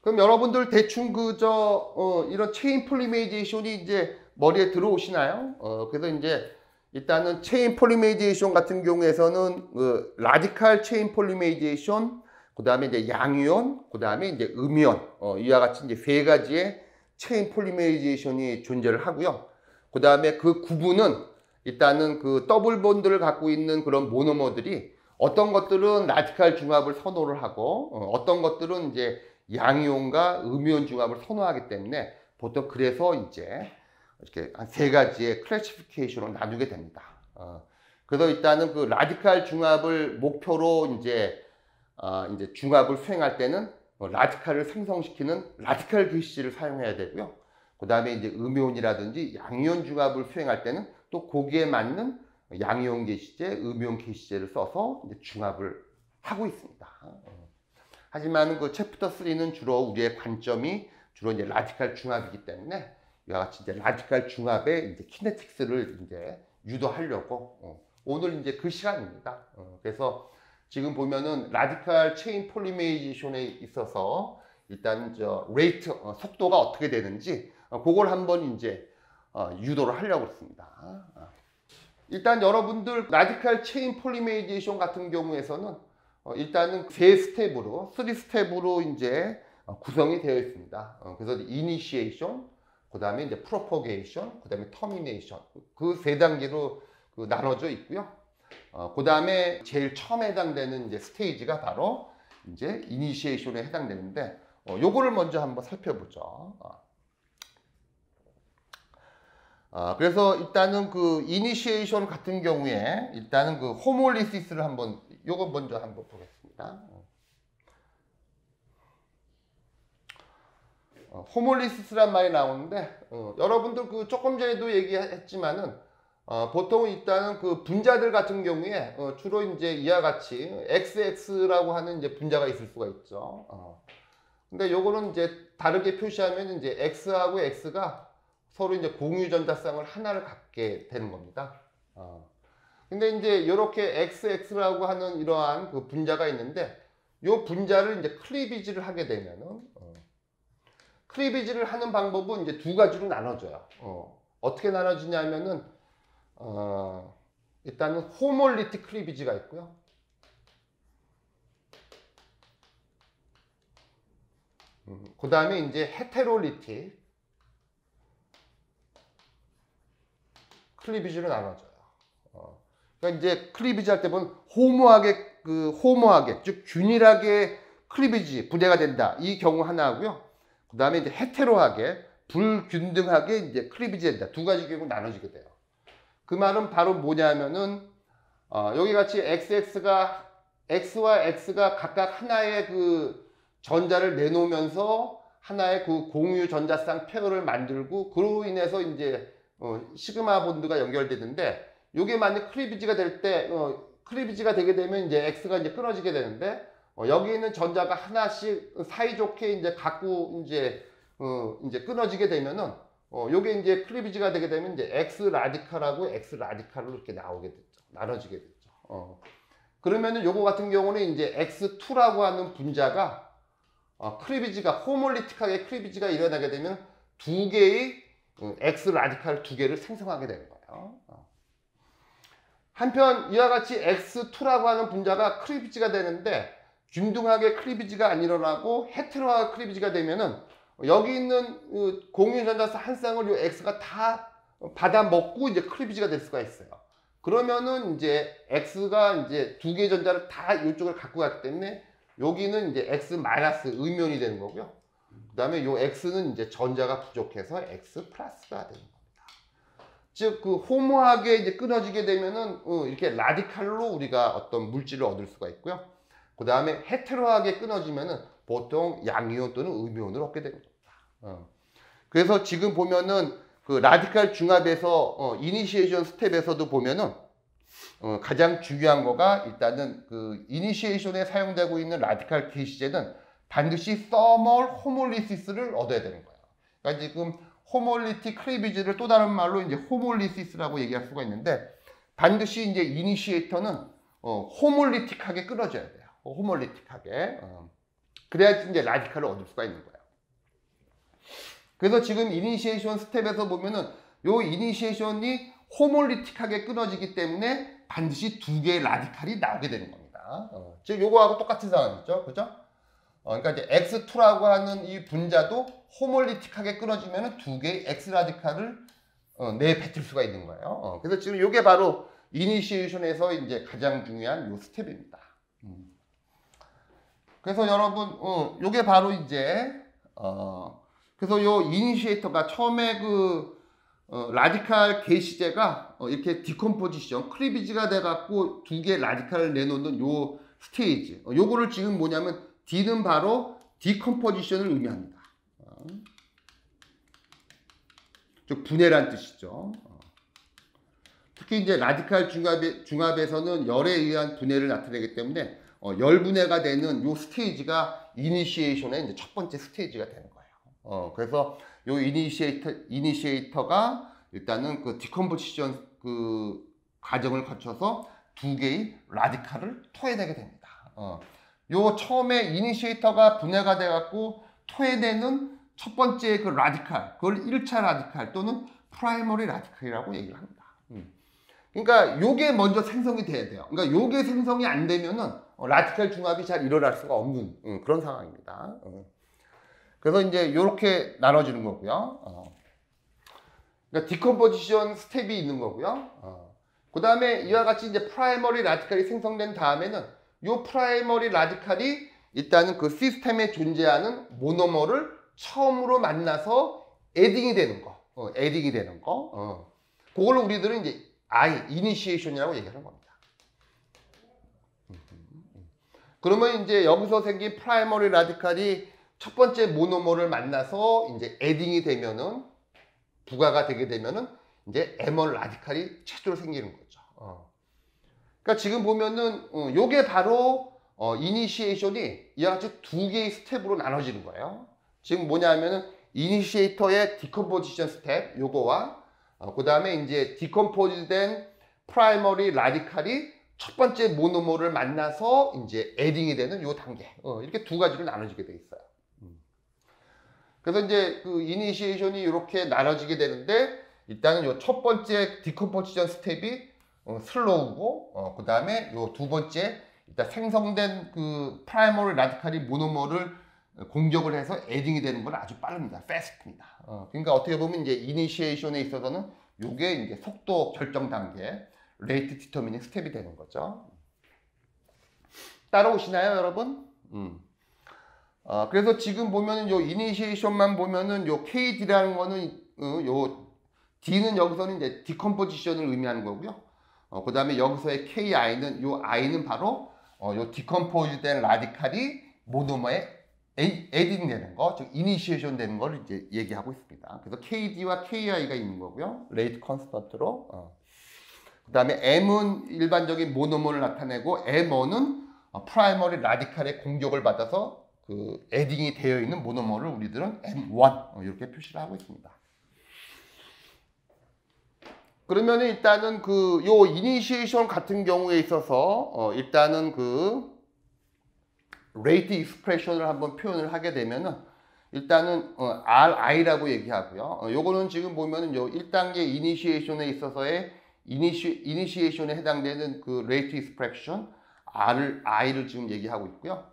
그럼 여러분들 대충 이런 체인 폴리메리제이션이 이제 머리에 들어오시나요? 그래서 이제 일단은 체인 폴리메리제이션 같은 경우에서는 라디칼 체인 폴리메리제이션, 그 다음에 이제 양이온, 그 다음에 이제 음이온, 이와 같이 이제 세 가지의 체인 폴리메리제이션이 존재를 하고요. 그 다음에 그 구분은 일단은 그 더블 본드를 갖고 있는 그런 모노머들이 어떤 것들은 라디칼 중합을 선호를 하고 어떤 것들은 이제 양이온과 음이온 중합을 선호하기 때문에 보통 그래서 이제 이렇게 한 세 가지의 클래시피케이션으로 나누게 됩니다. 그래서 일단은 그 라디칼 중합을 목표로 이제 중합을 수행할 때는 라디칼을 생성시키는 라디칼 게시제를 사용해야 되고요. 그 다음에 이제 음이온이라든지 양이온 중합을 수행할 때는 또 거기에 맞는 양이온 게시제, 음이온 게시제를 써서 이제 중합을 하고 있습니다. 하지만 그 챕터 3는 주로 우리의 관점이 주로 이제 라디칼 중합이기 때문에 이와 같이 이제 라디칼 중합의 이제 키네틱스를 이제 유도하려고 오늘 이제 그 시간입니다. 그래서 지금 보면은 라디칼 체인 폴리메리제이션에 있어서 일단 레이트 속도가 어떻게 되는지 그걸 한번 이제 유도를 하려고 했습니다. 일단 여러분들 라디칼 체인 폴리메리제이션 같은 경우에서는 일단은 세 스텝으로, 3스텝으로 이제 구성이 되어 있습니다. 그래서 이니시에이션, 그 다음에 이제 프로포게이션, 그 다음에 터미네이션, 그 세 단계로 나눠져 있고요. 그 다음에 제일 처음 해당되는 이제 스테이지가 바로 이제 이니시에이션에 해당되는데, 요거를 먼저 한번 살펴보죠. 그래서 일단은 그 이니시에이션 같은 경우에 일단은 그 호몰리시스를 한번 요거 먼저 한번 보겠습니다. 호몰리시스란 말이 나오는데 여러분들 그 조금 전에도 얘기했지만은 보통 일단은 그 분자들 같은 경우에 주로 이제 이와 같이 XX라고 하는 이제 분자가 있을 수가 있죠. 근데 요거는 이제 다르게 표시하면 이제 X하고 X가 서로 이제 공유 전자쌍을 하나를 갖게 되는 겁니다. 근데 이제 이렇게 XX라고 하는 이러한 그 분자가 있는데 요 분자를 이제 클리비지를 하게 되면은 클리비지를 하는 방법은 이제 두 가지로 나눠져요. 어떻게 나눠지냐면은 일단은 호몰리틱 클리비지가 있고요. 그 다음에 이제 헤테롤리틱 클리비지로 나눠져요. 그러니까 이제 클리비지 할 때 보면 호모하게 즉 균일하게 클리비지 분해가 된다. 이 경우 하나고요. 그 다음에 이제 헤테로하게 불균등하게 이제 클리비지 된다. 두 가지 경우 나눠지게 돼요. 그 말은 바로 뭐냐면은 여기 같이 X와 X가 각각 하나의 그 전자를 내놓으면서 하나의 그 공유 전자쌍 페어를 만들고 그로 인해서 이제 시그마 본드가 연결되는데 요게 만약 클리비지가 될 때 클리비지가 되게 되면 이제 X가 이제 끊어지게 되는데 여기 있는 전자가 하나씩 사이좋게 이제 갖고 이제 끊어지게 되면은 요게 이제 클리비지가 되게 되면 이제 X 라디칼하고 X 라디칼로 이렇게 나눠지게 되죠. 그러면은 요거 같은 경우는 이제 X2라고 하는 분자가 클리비지가 호몰리틱하게 클리비지가 일어나게 되면 두 개의 X 라디칼 두 개를 생성하게 되는 거예요. 한편 이와 같이 X2라고 하는 분자가 클리비지가 되는데 균등하게 클리비지가 안 일어나고 헤테로하게 클리비지가 되면은 여기 있는 공유 전자쌍 한 쌍을 이 X가 다 받아 먹고 이제 클리비지가 될 수가 있어요. 그러면은 이제 X가 이제 두 개의 전자를 다 이쪽을 갖고 갔기 때문에 여기는 이제 X 마이너스 음이온이 되는 거고요. 그 다음에 요 X는 이제 전자가 부족해서 X 플러스가 되는 겁니다. 즉, 그 호모하게 이제 끊어지게 되면은 이렇게 라디칼로 우리가 어떤 물질을 얻을 수가 있고요. 그 다음에 헤테로하게 끊어지면은 보통 양이온 또는 음이온을 얻게 됩니다. 그래서 지금 보면은 그 라디칼 중합에서 이니시에이션 스텝에서도 보면은 가장 중요한 거가 일단은 그 이니시에이션에 사용되고 있는 라디칼 게시제는 반드시 서멀 호몰리시스를 얻어야 되는 거예요. 그러니까 지금 호몰리틱 클리비지를 또 다른 말로 이제 호몰리시스라고 얘기할 수가 있는데 반드시 이제 이니시에이터는 호몰리틱하게 끊어져야 돼요. 호몰리틱하게. 그래야지 이제 라디칼을 얻을 수가 있는 거예요. 그래서 지금 이니시에이션 스텝에서 보면은 요 이니시에이션이 호몰리틱하게 끊어지기 때문에 반드시 두 개의 라디칼이 나오게 되는 겁니다. 즉 요거하고 똑같은 상황이죠. 그죠? 그러니까 이제 X2라고 하는 이 분자도 호몰리틱하게 끊어지면은 두 개의 X 라디칼을 내뱉을 수가 있는 거예요. 그래서 지금 요게 바로 이니시에이션에서 이제 가장 중요한 요 스텝입니다. 그래서 여러분, 요게 바로 이제, 그래서 요 이니시에이터가 처음에 라디칼 게시제가 이렇게 디컴포지션, 크리비지가 돼갖고 두 개의 라디칼을 내놓는 요 스테이지. 요거를 지금 뭐냐면, D는 바로 디컴포지션을 의미합니다. 즉, 분해란 뜻이죠. 특히 이제 라디칼 중합에서는 열에 의한 분해를 나타내기 때문에 열 분해가 되는 요 스테이지가 이니시에이션의 이제 첫 번째 스테이지가 되는 거예요. 그래서 요 이니시에이터가 일단은 그 디컴포지션 그 과정을 거쳐서 두 개의 라디칼을 토해내게 됩니다. 요 처음에 이니시에이터가 분해가 돼갖고 토해내는 첫 번째 그 라디칼, 그걸 1차 라디칼 또는 프라이머리 라디칼이라고 얘기를 합니다. 그러니까 요게 먼저 생성이 돼야 돼요. 그러니까 요게 생성이 안 되면은 라디칼 중합이 잘 일어날 수가 없는 그런 상황입니다. 그래서 이제 요렇게 나눠지는 거고요. 그러니까 디컴포지션 스텝이 있는 거고요. 그 다음에 이와 같이 이제 프라이머리 라디칼이 생성된 다음에는 요 프라이머리 라디칼이 일단은 그 시스템에 존재하는 모노머를 처음으로 만나서 에딩이 되는 거. 에딩이 되는 거. 그걸 우리들은 이제 이니시에이션이라고 얘기하는 겁니다. 그러면 이제 여기서 생긴 프라이머리 라디칼이 첫 번째 모노머를 만나서 이제 에딩이 되면은 부가가 되게 되면은 이제 M1 라디칼이 최초로 생기는 거죠. 그러니까 지금 보면은 요게 바로 이니시에이션이 이와 같이 두 개의 스텝으로 나눠지는 거예요. 지금 뭐냐면은 이니시에이터의 디컴포지션 스텝 요거와 그 다음에 이제 디컴포즈된 프라이머리 라디칼이 첫 번째 모노머를 만나서 이제 에딩이 되는 요 단계. 이렇게 두 가지로 나눠지게 돼 있어요. 그래서 이제 그 이니시에이션이 이렇게 나눠지게 되는데 일단은 요 첫 번째 디컴포지션 스텝이 슬로우고 그 다음에 요 두 번째 일단 생성된 그 프라이머리 라디칼이 모노머를 공격을 해서 에딩이 되는 건 아주 빠릅니다. 패스트입니다. 그러니까 어떻게 보면 이제 이니시에이션에 있어서는 요게 이제 속도 결정 단계, 레이트 디터미닝 스텝이 되는 거죠. 따라오시나요, 여러분? 그래서 지금 보면은 요 이니시에이션만 보면은 요 KD라는 거는 요 D는 여기서는 이제 디컴포지션을 의미하는 거고요. 그 다음에 여기서의 KI는 요 I는 바로 요 디컴포즈된 라디칼이 모노머에 에딩 되는 거, 즉 이니시에이션 되는 거를 이제 얘기하고 있습니다. 그래서 KD와 KI가 있는 거고요. 레이트 컨스턴트로. 그 다음에 M은 일반적인 모노머를 나타내고 M1은 프라이머리 라디칼의 공격을 받아서 그 에딩이 되어 있는 모노머를 우리들은 M1 이렇게 표시를 하고 있습니다. 그러면 일단은 그 요 이니시에이션 같은 경우에 있어서 일단은 그 레이트 익스프레션을 한번 표현을 하게 되면은 일단은 RI라고 얘기하고요. 요거는 지금 보면은 요 1단계 이니시에이션에 있어서의 이니시에이션에 해당되는 그 레이트 익스프레션 I를 지금 얘기하고 있고요.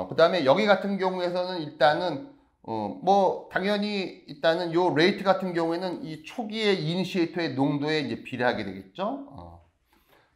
그 다음에 여기 같은 경우에서는 일단은 뭐 당연히 일단은 요 레이트 같은 경우에는 이 초기의 이니시에이터의 농도에 이제 비례하게 되겠죠.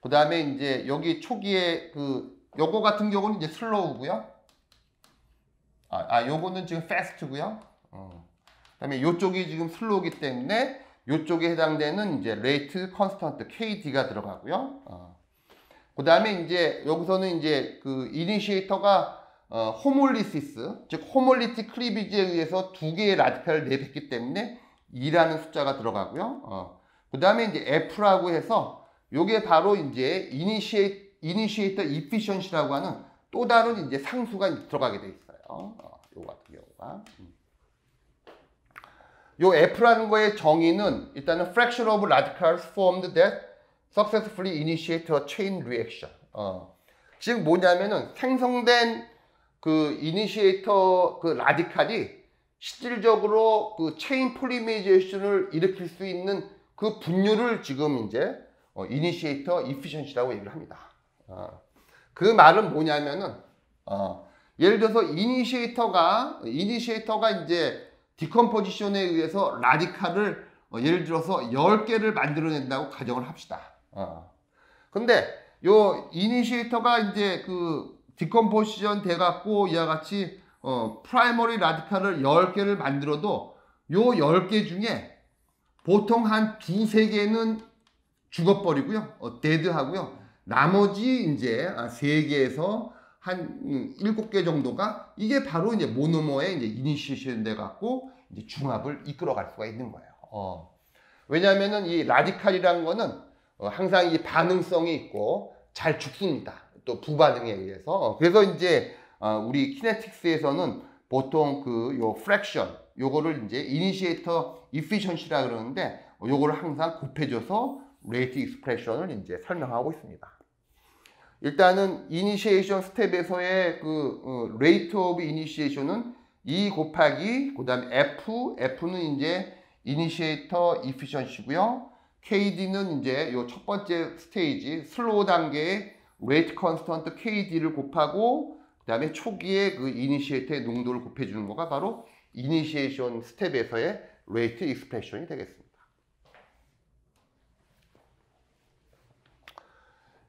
그 다음에 이제 여기 초기에 요거 같은 경우는 이제 슬로우고요. 요거는 지금 패스트고요. 그다음에 요쪽이 지금 슬로우기 때문에 요쪽에 해당되는 이제 레이트 컨스턴트 KD가 들어가고요. 그다음에 이제 여기서는 이제 그 이니시에이터가 호몰리시스, 즉 호몰리틱 크리비지에 의해서 두 개의 라디칼을 내뱉기 때문에 2라는 숫자가 들어가고요. 그다음에 이제 F라고 해서 요게 바로 이제 이니시에이터 이피션시라고 하는 또 다른 이제 상수가 들어가게 돼 있어요. 요거 같은 경우가. 요 F라는 거의 정의는 일단은 fraction of radicals formed that successfully initiate a chain reaction. 즉 뭐냐면은 생성된 그 이니시에이터 그 라디칼이 실질적으로 그 체인 폴리메이제이션을 일으킬 수 있는 그 분율을 지금 이제 이니시에이터 이피션시라고 얘기를 합니다. 그 말은 뭐냐면은 예를 들어서 이니시에이터가 이제 디컴포지션에 의해서 라디칼을 예를 들어서 10개를 만들어낸다고 가정을 합시다. 근데 요 이니시에이터가 이제 그 디컴포지션 돼갖고 이와 같이 프라이머리 라디칼을 10개를 만들어도 요 10개 중에 보통 한 2-3개는 죽어버리고요. 데드하고요. 나머지 이제 3개에서 한 7개 정도가 이게 바로 이제 모노머의 이제 이니시에이션 돼갖고 이제 중합을 이끌어갈 수가 있는 거예요. 왜냐하면은 이 라디칼이라는 거는 항상 이 반응성이 있고 잘 죽습니다. 또 부반응에 의해서. 그래서 이제 우리 키네틱스에서는 보통 그 요 프랙션 요거를 이제 이니시에이터 이피션시라 그러는데 요거를 항상 곱해줘서 레이트 익스프레션을 이제 설명하고 있습니다. 일단은 이니시에이션 스텝에서의 그 레이트 오브 이니시에이션은 E 곱하기 그다음에 F는 이제 이니시에이터 이피션시고요. KD는 이제 요 첫 번째 스테이지 슬로우 단계의 레이트 컨스턴트 KD를 곱하고 그다음에 초기에 그 이니시에이터의 농도를 곱해주는 거가 바로 이니시에이션 스텝에서의 레이트 익스프레션이 되겠습니다.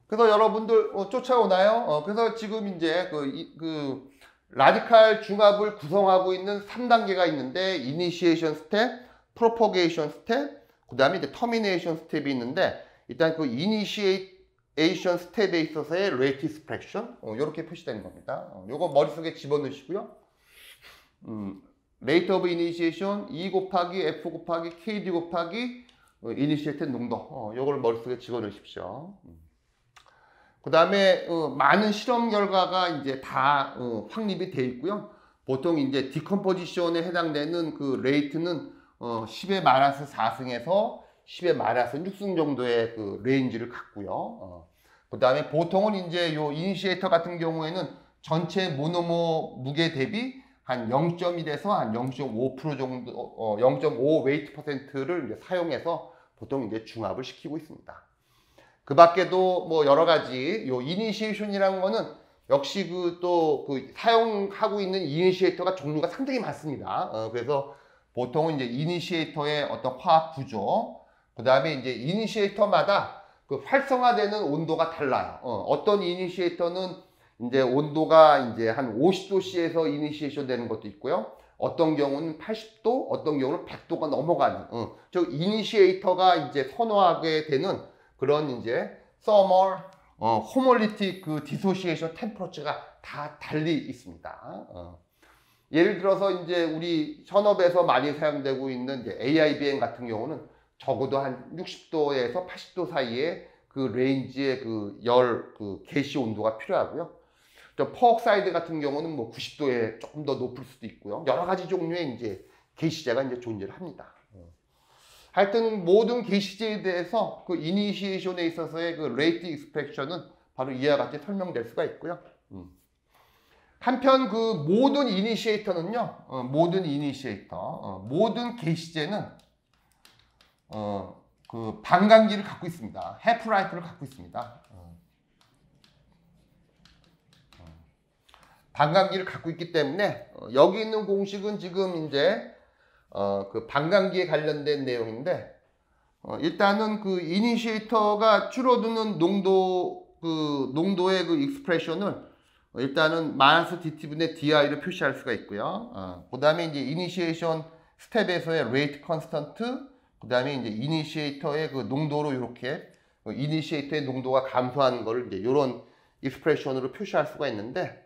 그래서 여러분들 쫓아오나요? 그래서 지금 이제 그 라디칼 중합을 구성하고 있는 3단계가 있는데 이니시에이션 스텝, 프로포게이션 스텝, 그 다음에 이제 터미네이션 스텝이 있는데 일단 그 이니시에이션 스텝에 있어서의 레이트 익스프레션 이렇게 표시되는 겁니다. 요거 머릿속에 집어넣으시고요. 레이트 오브 이니시에이션 E 곱하기 F 곱하기 KD 곱하기 이니시에이트 농도 요걸 머릿속에 집어넣으십시오. 그 다음에 많은 실험 결과가 이제 다 확립이 되어 있고요. 보통 이제 디컴포지션에 해당되는 그 레이트는 10의 마이너스 4승에서 10의 마이너스 6승 정도의 그 레인지를 갖고요. 그 다음에 보통은 이제 요 이니시에이터 같은 경우에는 전체 모노머 무게 대비 한 0.1에서 한 0.5% 정도, 0.5 웨이트 퍼센트를 이제 사용해서 보통 이제 중합을 시키고 있습니다. 그 밖에도 뭐 여러 가지 요 이니시에이션이라는 거는 역시 또 사용하고 있는 이니시에이터가 종류가 상당히 많습니다. 그래서 보통은 이제 이니시에이터의 어떤 화학 구조, 그 다음에 이제 이니시에이터마다 그 활성화되는 온도가 달라요. 어떤 이니시에이터는 이제 온도가 이제 한 50도씨에서 이니시에이션 되는 것도 있고요. 어떤 경우는 80도, 어떤 경우는 100도가 넘어가는, 즉 이니시에이터가 이제 선호하게 되는 그런 이제 서멀, 호몰리틱 그 디소시에이션 템퍼러처가 다 달리 있습니다. 예를 들어서 이제 우리 현업에서 많이 사용되고 있는 이제 AIBM 같은 경우는 적어도 한 60도에서 80도 사이에 그 레인지의 그 게시 온도가 필요하고요. 또 퍼옥사이드 같은 경우는 뭐 90도에 조금 더 높을 수도 있고요. 여러 가지 종류의 이제 게시제가 이제 존재를 합니다. 하여튼 모든 게시제에 대해서 그 이니시에이션에 있어서의 그 레이트 익스프레션은 바로 이와 같이 설명될 수가 있고요. 한편 그 모든 이니시에이터는요, 모든 게시제는 그 반감기를 갖고 있습니다. 해프라이프를 갖고 있습니다. 반감기를 갖고 있기 때문에 여기 있는 공식은 지금 이제 그 반감기에 관련된 내용인데 일단은 그 이니시에이터가 줄어드는 농도의 그 익스프레션을 일단은 마이너스 DT분의 DI로 표시할 수가 있고요. 그 다음에 이제 이니시에이션 스텝에서의 레이트 컨스턴트, 그 다음에 이제 이니시에이터의 그 농도로 이렇게 이니시에이터의 농도가 감소하는 거를 이제 이런 익스프레션으로 표시할 수가 있는데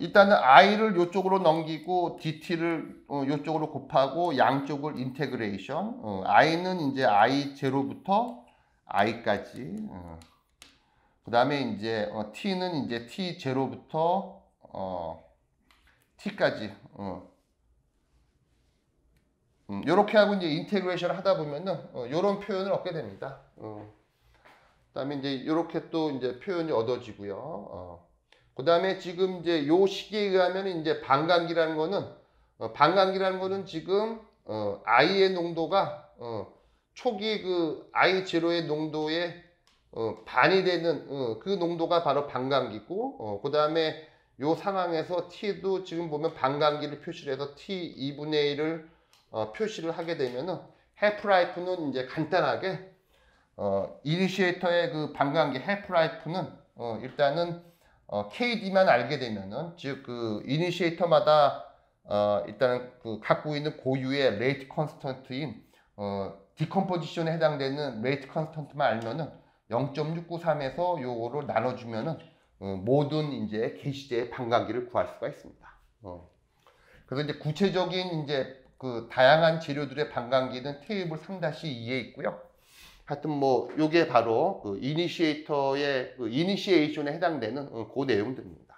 일단은 i를 이쪽으로 넘기고 dt를 이쪽으로 곱하고 양쪽을 인테그레이션. i는 이제 i0부터 i까지. 그 다음에 이제 t는 이제 t0부터 t까지. 요렇게 하고 이제 인테그레이션을 하다 보면은 요런 표현을 얻게 됩니다. 그다음에 이제 이렇게 또 이제 표현이 얻어지고요. 그다음에 지금 이제 요 시기에 의하면 이제 반감기라는 거는 지금 I의 농도가 초기 그 I0의 농도의 반이 되는 그 농도가 바로 반감기고, 그다음에 요 상황에서 T도 지금 보면 반감기를 표시를 해서 T 2분의 1을 표시를 하게 되면은 해프라이프는 이제 간단하게 이니시에이터의 그 반감기 해프라이프는 일단은 KD만 알게 되면은 즉 그 이니시에이터마다 일단은 그 갖고 있는 고유의 레이트 컨스턴트인 디컴포지션에 해당되는 레이트 컨스턴트만 알면은 0.693에서 요거를 나눠주면은 모든 이제 게시제의 반감기를 구할 수가 있습니다. 그래서 이제 구체적인 이제 그 다양한 재료들의 반감기는 테이블 3-2에 있고요. 하여튼 뭐 요게 바로 그 이니시에이터의 그 이니시에이션에 해당되는 그 내용들입니다.